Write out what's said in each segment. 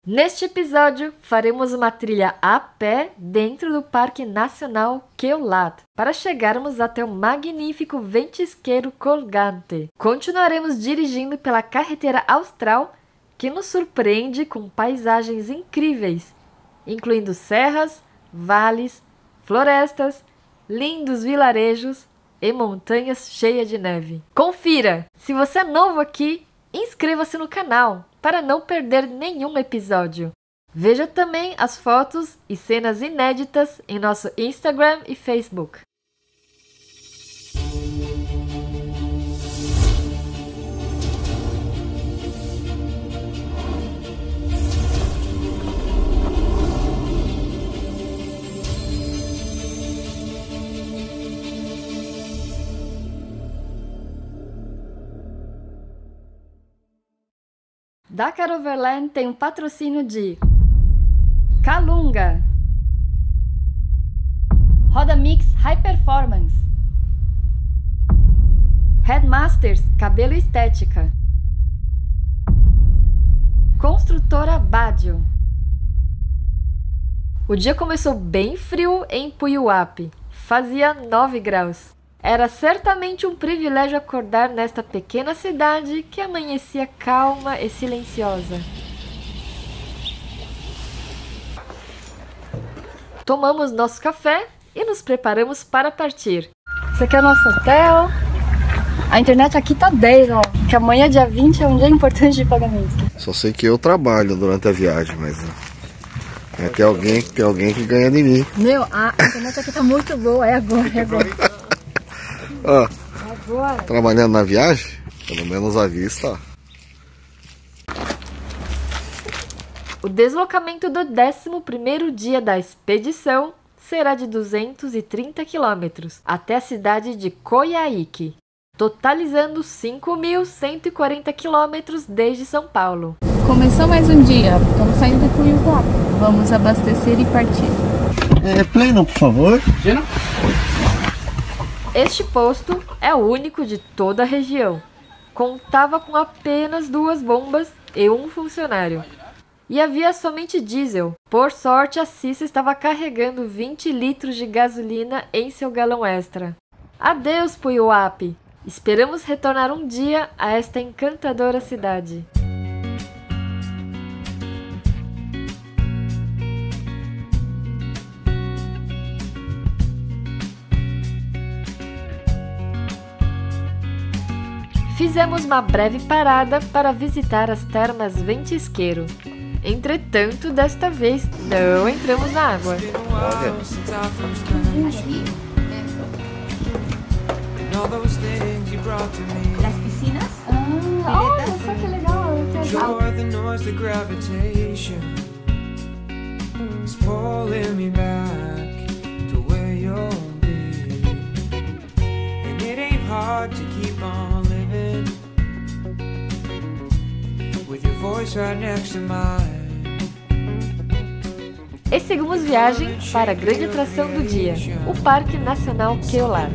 Neste episódio, faremos uma trilha a pé dentro do Parque Nacional Queulat, para chegarmos até o magnífico ventisqueiro Colgante. Continuaremos dirigindo pela carretera austral, que nos surpreende com paisagens incríveis, incluindo serras, vales, florestas, lindos vilarejos e montanhas cheias de neve. Confira! Se você é novo aqui, inscreva-se no canal para não perder nenhum episódio. Veja também as fotos e cenas inéditas em nosso Instagram e Facebook. Dakar Overland tem um patrocínio de Calunga, Roda Mix High Performance, Headmasters Cabelo e Estética, Construtora Badio. O dia começou bem frio em Puyuhuapi, fazia 9 graus. Era certamente um privilégio acordar nesta pequena cidade que amanhecia calma e silenciosa. Tomamos nosso café e nos preparamos para partir. Esse aqui é o nosso hotel. A internet aqui tá 10, ó. Que amanhã, dia 20, é um dia importante de pagamento. Só sei que eu trabalho durante a viagem, mas tem alguém que ganha de mim. Meu, a internet aqui tá muito boa. É agora. Ó, trabalhando na viagem, pelo menos à vista. O deslocamento do 11º dia da expedição será de 230 km até a cidade de Coyhaique, totalizando 5.140 km desde São Paulo. Começou mais um dia, estamos saindo de Puyuhuapi. Vamos abastecer e partir. Pleno, por favor. Lleno? Este posto é o único de toda a região. Contava com apenas 2 bombas e um funcionário. E havia somente diesel. Por sorte, a Cissa estava carregando 20 litros de gasolina em seu galão extra. Adeus, Puyuhuapi! Esperamos retornar um dia a esta encantadora cidade. Fizemos uma breve parada para visitar as termas Ventisqueiro. Entretanto, desta vez não entramos na água. As piscinas? Olha que legal! E seguimos viagem para a grande atração do dia, o Parque Nacional Queulat.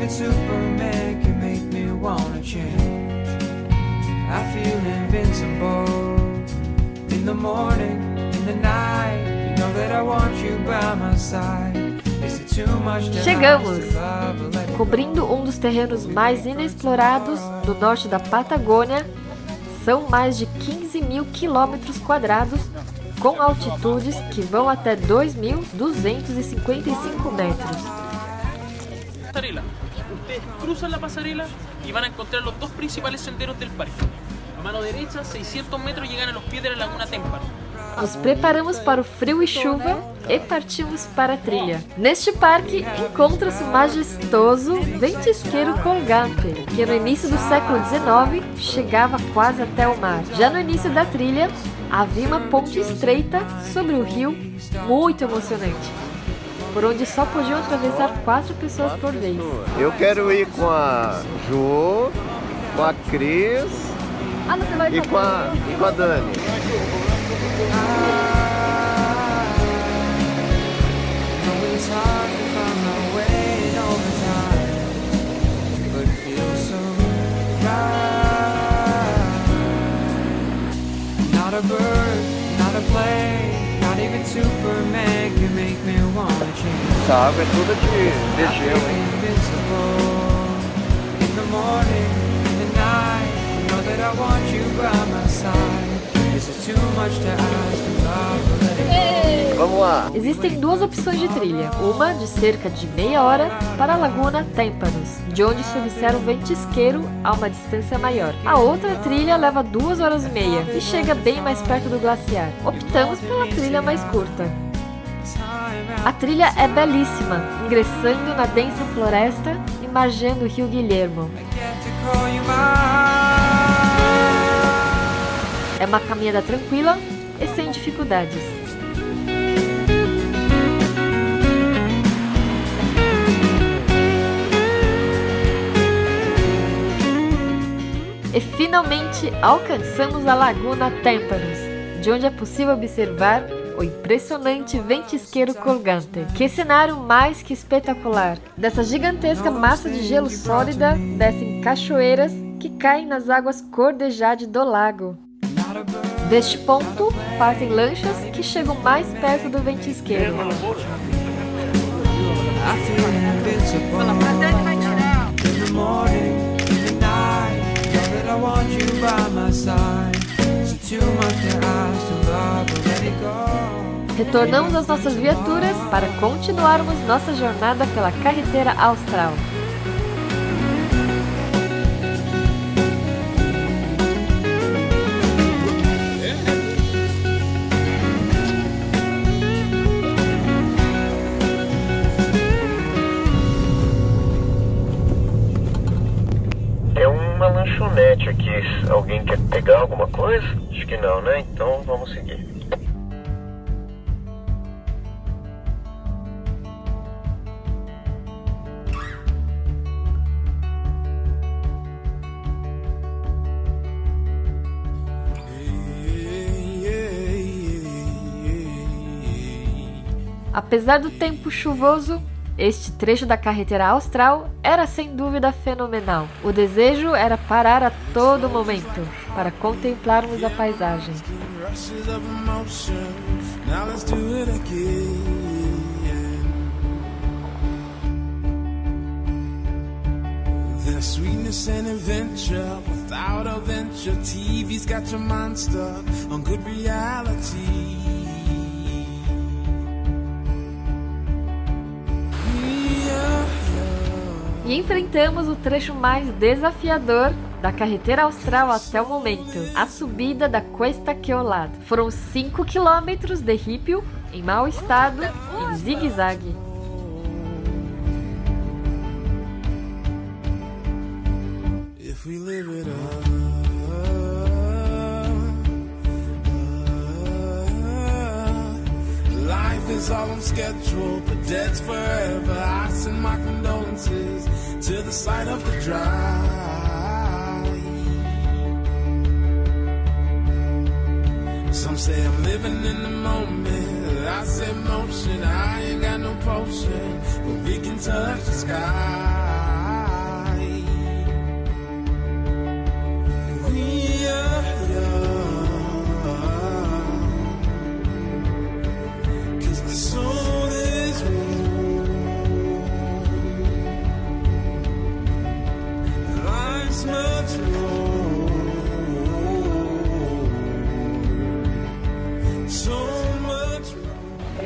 Superman can make me wanna change. I feel invincible in the morning, in the night. You know that I want you by my side. Is it too much to Chegamos! Cobrindo um dos terrenos mais inexplorados do norte da Patagônia, são mais de 15.000 km², com altitudes que vão até 2.255 metros. Ustedes cruzan la pasarela y van a encontrar los 2 principales senderos del parque. A mano derecha, 600 metros, llegan a los pies de la Laguna Témpano. Nos preparamos para o frio e chuva e partimos para a trilha. Neste parque encontra-se o majestoso ventisqueiro Colgante, que no início do século XIX chegava quase até o mar. Já no início da trilha, havia uma ponte estreita sobre o rio, muito emocionante. por onde só podiam atravessar 4 pessoas por vez. Eu quero ir com a Ju, com a Cris Você vai e com a Dani. It's hard to find my way all the time, but it feels so right. Not a bird, not a plane, not even Superman can make me wanna change. Essa água é toda de gelo, hein? Invincible in the morning, in the night. You know that I want you by my side. Is it too much to ask to love or let it go? Vamos lá. Existem 2 opções de trilha, uma de cerca de meia hora para a Laguna Témpanos, de onde se observa o ventisqueiro a uma distância maior. A outra trilha leva 2 horas e meia e chega bem mais perto do glaciar. Optamos pela trilha mais curta. A trilha é belíssima, ingressando na densa floresta e margeando o Rio Guilhermo. É uma caminhada tranquila e sem dificuldades. E finalmente alcançamos a Laguna Témpanos, de onde é possível observar o impressionante ventisqueiro colgante. Que cenário mais que espetacular! Dessa gigantesca massa de gelo sólida descem cachoeiras que caem nas águas cor de jade do lago. Deste ponto partem lanchas que chegam mais perto do ventisqueiro. Retornamos às nossas viaturas para continuarmos nossa jornada pela carretera austral. Uma lanchonete aqui. Alguém quer pegar alguma coisa? Acho que não, né? Então vamos seguir. Apesar do tempo chuvoso, este trecho da carretera austral era sem dúvida fenomenal. O desejo era parar a todo momento para contemplarmos a paisagem. There's sweetness and adventure without a venture. TV's got your mind stuck on good reality. E enfrentamos o trecho mais desafiador da carretera austral até o momento, a subida da Cuesta Queolat. Foram 5 quilômetros de ripio, em mau estado, em zigue-zague. Is all on schedule, but dead's forever. I send my condolences to the site of the drive. Some say I'm living in the moment. I say motion, I ain't got no potion, but we can touch the sky. We are young.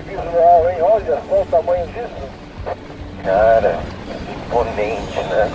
Visual, hein? Olha só o tamanho disso. Cara, imponente, né?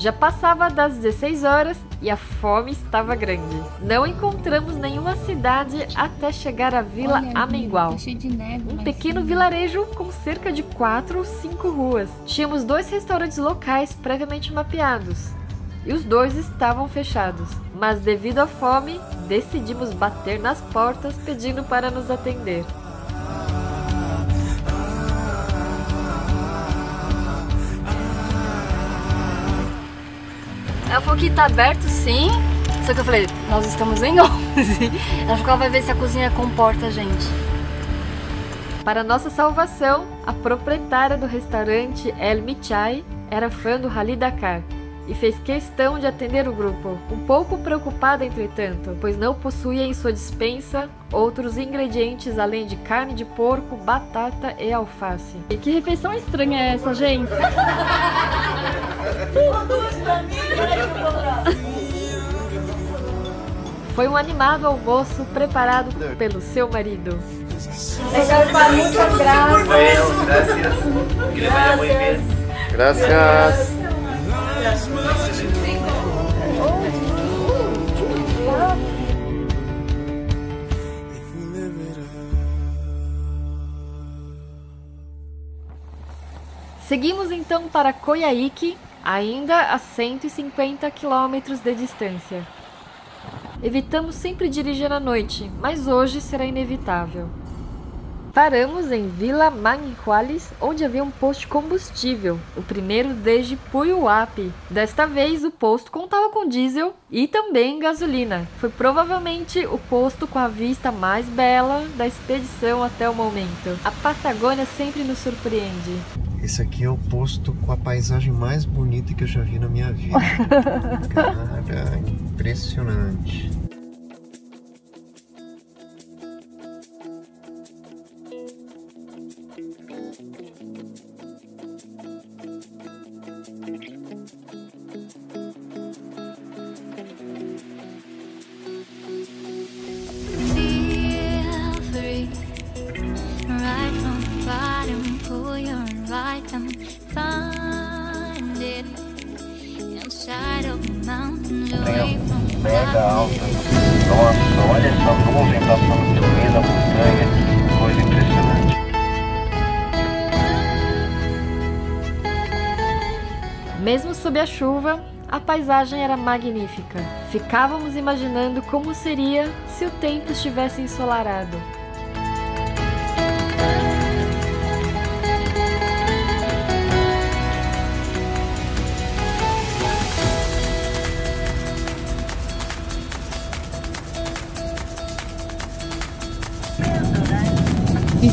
Já passava das 16 horas e a fome estava grande. Não encontramos nenhuma cidade até chegar à Vila Amengual. Tá cheio de neve, Um mas pequeno vilarejo com cerca de 4 ou 5 ruas. Tínhamos 2 restaurantes locais previamente mapeados. E os 2 estavam fechados. Mas devido à fome, decidimos bater nas portas pedindo para nos atender. Ela falou que tá aberto sim, só que eu falei, nós estamos em 11. Ela falou que ela vai ver se a cozinha comporta a gente. Para nossa salvação, a proprietária do restaurante El Michai era fã do Rally Dakar e fez questão de atender o grupo. Um pouco preocupada, entretanto, pois não possuía em sua despensa outros ingredientes além de carne de porco, batata e alface. E que refeição estranha é essa, gente? Foi um animado almoço preparado pelo seu marido. Muchas gracias. Gracias. Seguimos então para Coyhaique, ainda a 150 km de distância. Evitamos sempre dirigir à noite, mas hoje será inevitável. Paramos em Vila Manguinhuales, onde havia um posto de combustível, o primeiro desde Puyuhuapi. Desta vez o posto contava com diesel e também gasolina. Foi provavelmente o posto com a vista mais bela da expedição até o momento. A Patagônia sempre nos surpreende. Esse aqui é o posto com a paisagem mais bonita que eu já vi na minha vida. Cara, impressionante. Mega alta. Nossa, olha essa nuvem passando pelo meio da montanha. Que coisa impressionante. Mesmo sob a chuva, a paisagem era magnífica. Ficávamos imaginando como seria se o tempo estivesse ensolarado.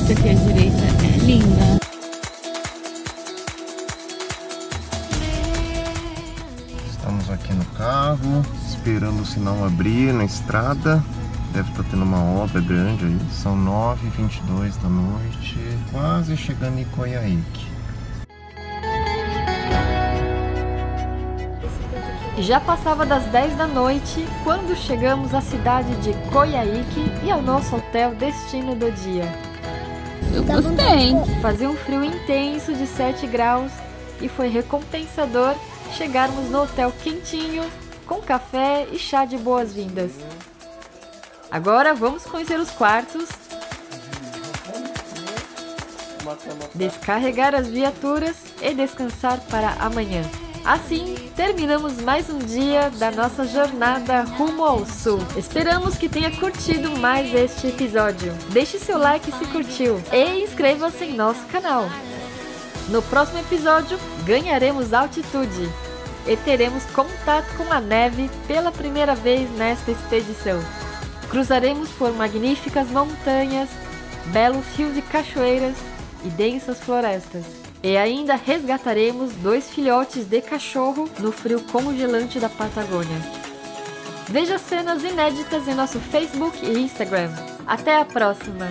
vista aqui à direita é linda. Estamos aqui no carro, esperando o sinal abrir na estrada. Deve estar tendo uma obra grande aí. São 9h22 da noite, quase chegando em Coyhaique. Já passava das 10 da noite quando chegamos à cidade de Coyhaique e ao nosso hotel destino do dia. Eu gostei. Fazia um frio intenso de 7 graus e foi recompensador chegarmos no hotel quentinho, com café e chá de boas-vindas. Agora vamos conhecer os quartos, descarregar as viaturas e descansar para amanhã. Assim, terminamos mais um dia da nossa jornada rumo ao sul. Esperamos que tenha curtido mais este episódio. Deixe seu like se curtiu e inscreva-se em nosso canal. No próximo episódio, ganharemos altitude e teremos contato com a neve pela primeira vez nesta expedição. Cruzaremos por magníficas montanhas, belos rios e cachoeiras e densas florestas. E ainda resgataremos 2 filhotes de cachorro no frio congelante da Patagônia. Veja cenas inéditas em nosso Facebook e Instagram. Até a próxima!